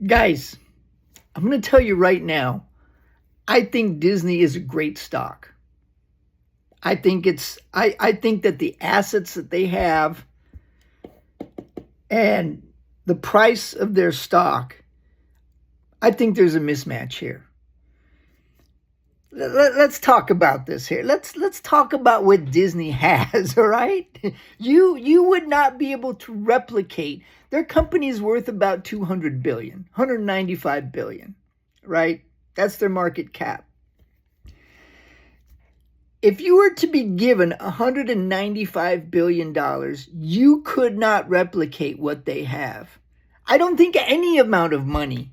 Guys, I'm going to tell you right now, I think Disney is a great stock. I think that the assets that they have and the price of their stock, I think there's a mismatch here. Let's talk about this here. Let's talk about what Disney has, all right? You would not be able to replicate. Their company's worth about 200 billion, 195 billion, right? That's their market cap. If you were to be given $195 billion, you could not replicate what they have. I don't think any amount of money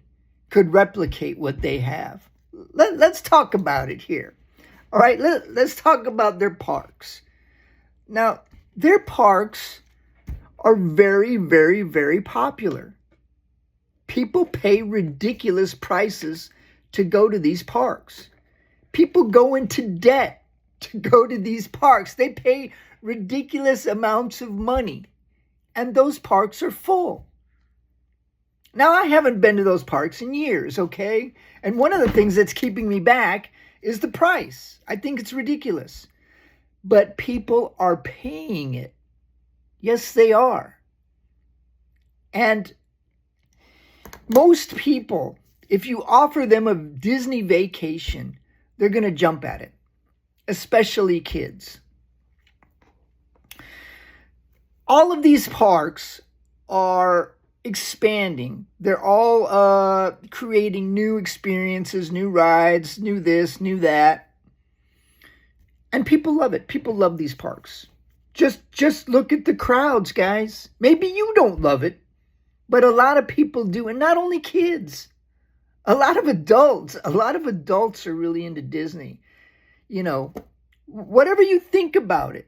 could replicate what they have. Let's talk about it here. All right, let's talk about their parks. Now, their parks are very, very, very popular. People pay ridiculous prices to go to these parks. People go into debt to go to these parks. They pay ridiculous amounts of money, and those parks are full. Now, I haven't been to those parks in years, okay? And one of the things that's keeping me back is the price. I think it's ridiculous. But people are paying it. Yes, they are. And most people, if you offer them a Disney vacation, they're going to jump at it, especially kids. All of these parks are expanding. They're all creating new experiences, new rides, new this, new that. And people love it. People love these parks. Just look at the crowds, guys. Maybe you don't love it, but a lot of people do. And not only kids. A lot of adults. A lot of adults are really into Disney. You know, whatever you think about it,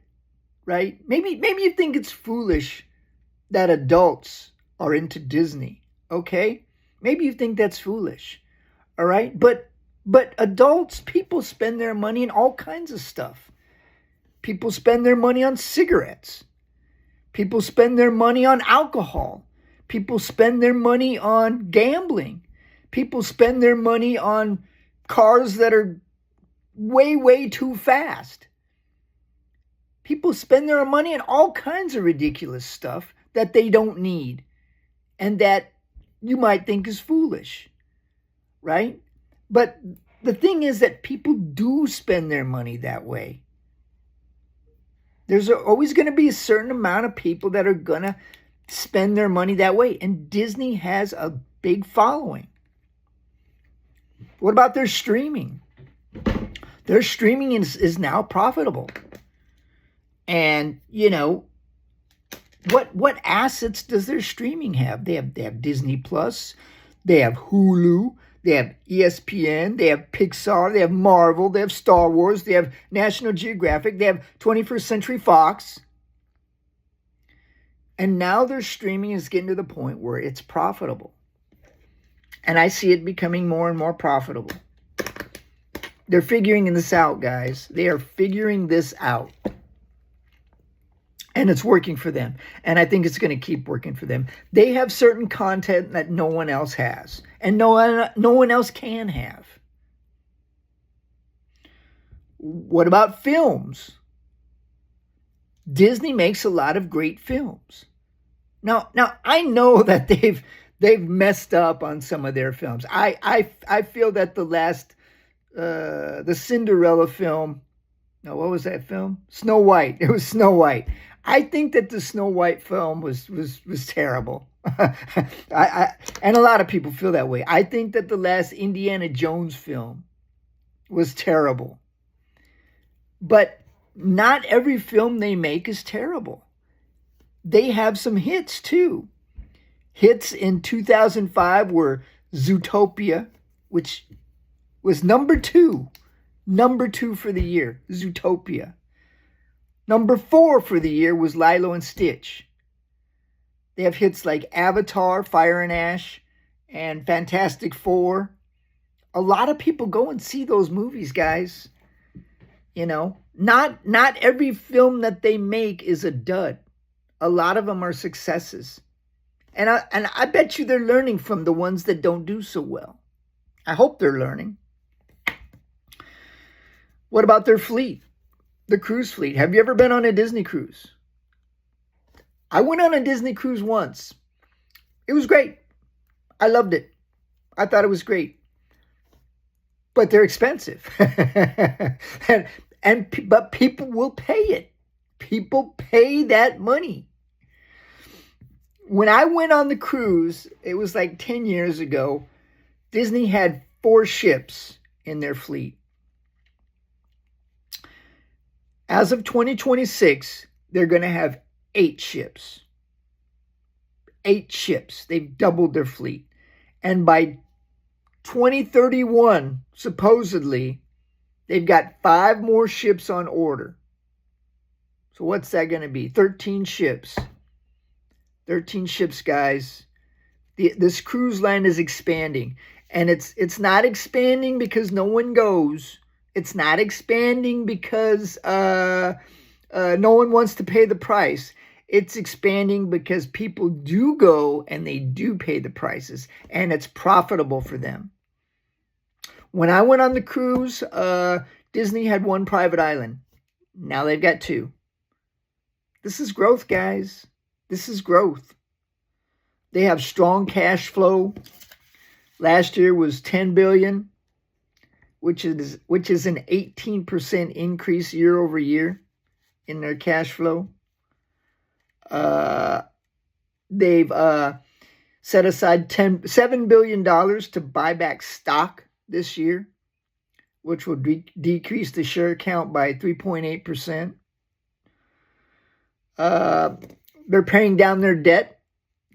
right? Maybe you think it's foolish that adults are into Disney, okay? Maybe you think that's foolish, all right? But adults, people spend their money in all kinds of stuff. People spend their money on cigarettes. People spend their money on alcohol. People spend their money on gambling. People spend their money on cars that are way, way too fast. People spend their money on all kinds of ridiculous stuff that they don't need and that you might think is foolish, right? But the thing is that people do spend their money that way. There's always going to be a certain amount of people that are going to spend their money that way. And Disney has a big following. What about their streaming? Their streaming is now profitable. And, you know, what assets does their streaming have? They have Disney Plus, they have Hulu, they have ESPN, they have Pixar, they have Marvel, they have Star Wars, they have National Geographic, they have 21st Century Fox. And now their streaming is getting to the point where it's profitable. And I see it becoming more and more profitable. They're figuring this out, guys. They are figuring this out. And it's working for them. And I think it's going to keep working for them. They have certain content that no one else has. And no one else can have. What about films? Disney makes a lot of great films. Now I know that they've messed up on some of their films. I feel that the Cinderella film, no, what was that film? Snow White. It was Snow White. I think that the Snow White film was terrible. And a lot of people feel that way. I think that the last Indiana Jones film was terrible. But not every film they make is terrible. They have some hits too. Hits in 2005 were Zootopia, which was number two for the year, Zootopia. Number 4 for the year was Lilo and Stitch. They have hits like Avatar, Fire and Ash, and Fantastic Four. A lot of people go and see those movies, guys. You know, not every film that they make is a dud. A lot of them are successes. And I bet you they're learning from the ones that don't do so well. I hope they're learning. What about their fleet? The cruise fleet. Have you ever been on a Disney cruise? I went on a Disney cruise once. It was great. I loved it. I thought it was great. But they're expensive. But people will pay it. People pay that money. When I went on the cruise, it was like 10 years ago, Disney had 4 ships in their fleet. As of 2026, they're going to have 8 ships. 8 ships. They've doubled their fleet. And by 2031, supposedly, they've got 5 more ships on order. So what's that going to be? 13 ships. 13 ships, guys. This cruise line is expanding. And it's not expanding because no one goes. It's not expanding because no one wants to pay the price. It's expanding because people do go and they do pay the prices. And it's profitable for them. When I went on the cruise, Disney had 1 private island. Now they've got 2. This is growth, guys. This is growth. They have strong cash flow. Last year was $10 billion, which is an 18% increase year over year in their cash flow. They've set aside $7 billion to buy back stock this year, which will decrease the share count by 3.8%. They're paying down their debt.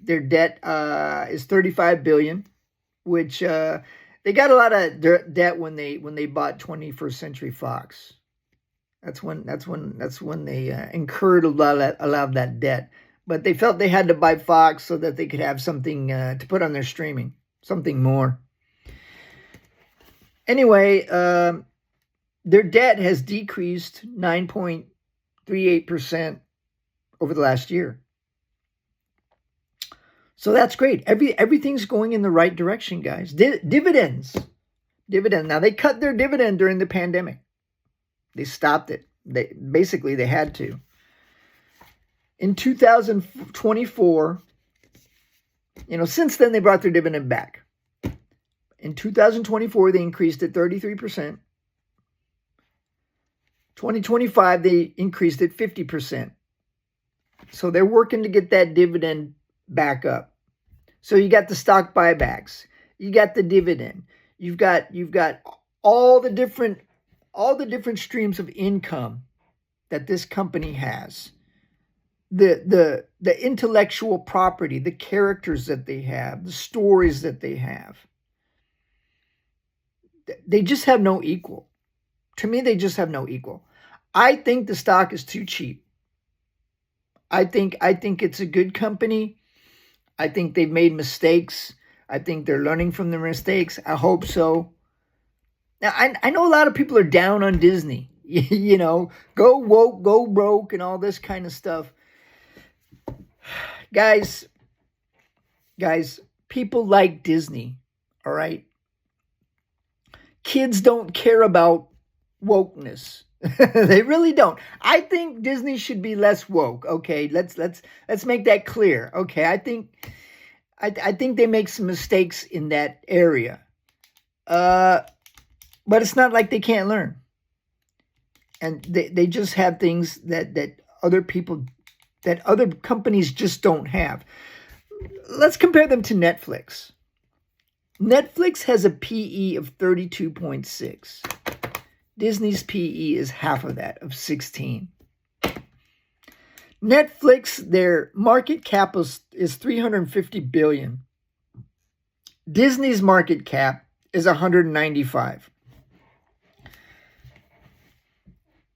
Their debt is $35 billion, which they got a lot of debt when they bought 21st Century Fox. That's when they incurred a lot of that debt. But they felt they had to buy Fox so that they could have something to put on their streaming, something more. Anyway, their debt has decreased 9.38% over the last year. So that's great. Everything's going in the right direction, guys. Dividends. Now, they cut their dividend during the pandemic. They stopped it. They had to. In 2024, since then they brought their dividend back. In 2024, they increased it 33%. 2025, they increased it 50%. So they're working to get that dividend back up. So you got the stock buybacks, you got the dividend, you've got all the different streams of income that this company has. The intellectual property, the characters that they have, the stories that they have. They just have no equal. To me, they just have no equal. I think the stock is too cheap. I think it's a good company. I think they've made mistakes. I think they're learning from their mistakes. I hope so. Now, I know a lot of people are down on Disney. Go woke, go broke, and all this kind of stuff. Guys, people like Disney, all right? Kids don't care about wokeness. They really don't. I think Disney should be less woke. Okay, let's make that clear. Okay, I think they make some mistakes in that area. But it's not like they can't learn. And they just have things that other companies just don't have. Let's compare them to Netflix. Netflix has a PE of 32.6. Disney's PE is half of that, of 16. Netflix, their market cap is $350 billion. Disney's market cap is $195.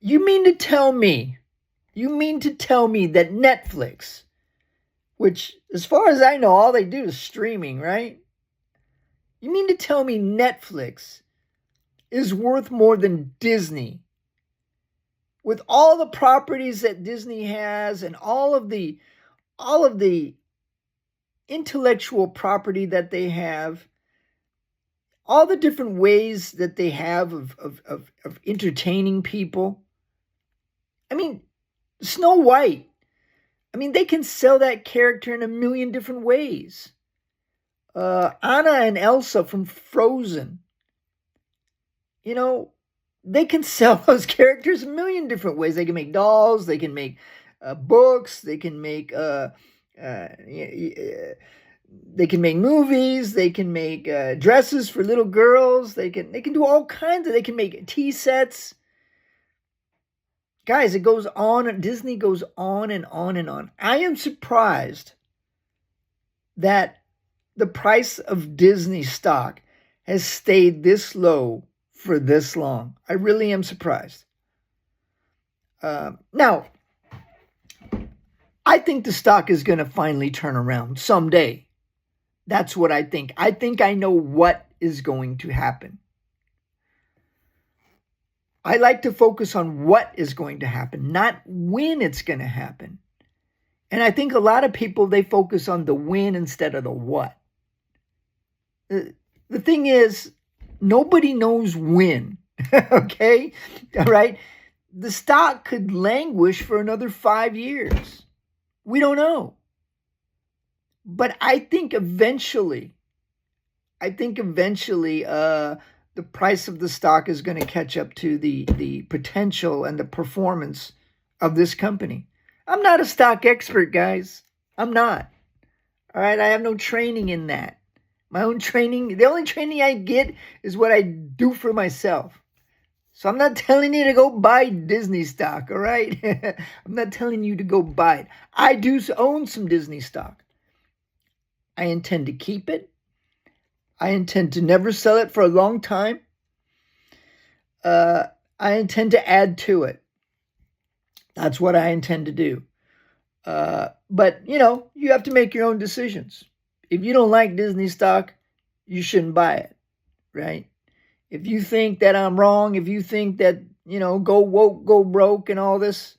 You mean to tell me that Netflix, which as far as I know, all they do is streaming, right? You mean to tell me Netflix is worth more than Disney? With all the properties that Disney has and all of the intellectual property that they have, all the different ways that they have of entertaining people. I mean, Snow White. I mean, they can sell that character in a million different ways. Anna and Elsa from Frozen. You know, they can sell those characters a million different ways. They can make dolls. They can make books. They can make they can make movies. They can make dresses for little girls. They can do all kinds of. They can make tea sets. Guys, it goes on. Disney goes on and on and on. I am surprised that the price of Disney stock has stayed this low for this long. I really am surprised. Now, I think the stock is going to finally turn around someday. That's what I think. I think I know what is going to happen. I like to focus on what is going to happen, not when it's going to happen. And I think a lot of people, they focus on the when instead of the what. The thing is, nobody knows when, okay? All right? The stock could languish for another 5 years. We don't know. But I think eventually, the price of the stock is going to catch up to the potential and the performance of this company. I'm not a stock expert, guys. I'm not. All right? I have no training in that. My own training, the only training I get is what I do for myself. So I'm not telling you to go buy Disney stock, all right? I'm not telling you to go buy it. I do own some Disney stock. I intend to keep it. I intend to never sell it for a long time. I intend to add to it. That's what I intend to do. But, you have to make your own decisions. If you don't like Disney stock, you shouldn't buy it, right? If you think that I'm wrong, if you think that, go woke, go broke and all this,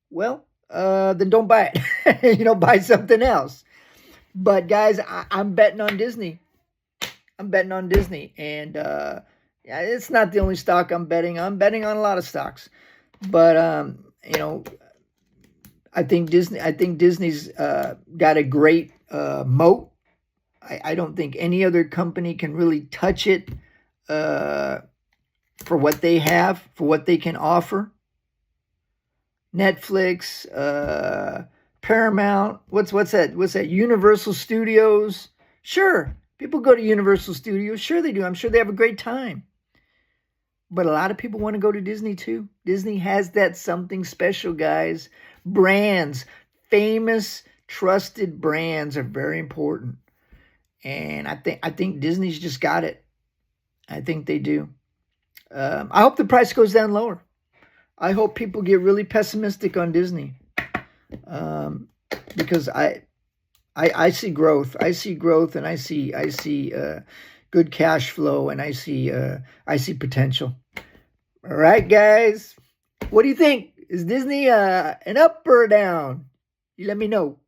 well, then don't buy it. Buy something else. But guys, I'm betting on Disney. I'm betting on Disney. And it's not the only stock I'm betting on. I'm betting on a lot of stocks. But, I think Disney's got a great moat. I don't think any other company can really touch it for what they have, for what they can offer. Netflix, Paramount, what's that? Universal Studios. Sure, people go to Universal Studios. Sure they do. I'm sure they have a great time. But a lot of people want to go to Disney too. Disney has that something special, guys. Brands, famous, trusted brands are very important. And I think Disney's just got it. I think they do. I hope the price goes down lower. I hope people get really pessimistic on Disney. Because I see growth. I see growth, and I see good cash flow, and I see potential. All right, guys. What do you think? Is Disney an up or a down? You let me know.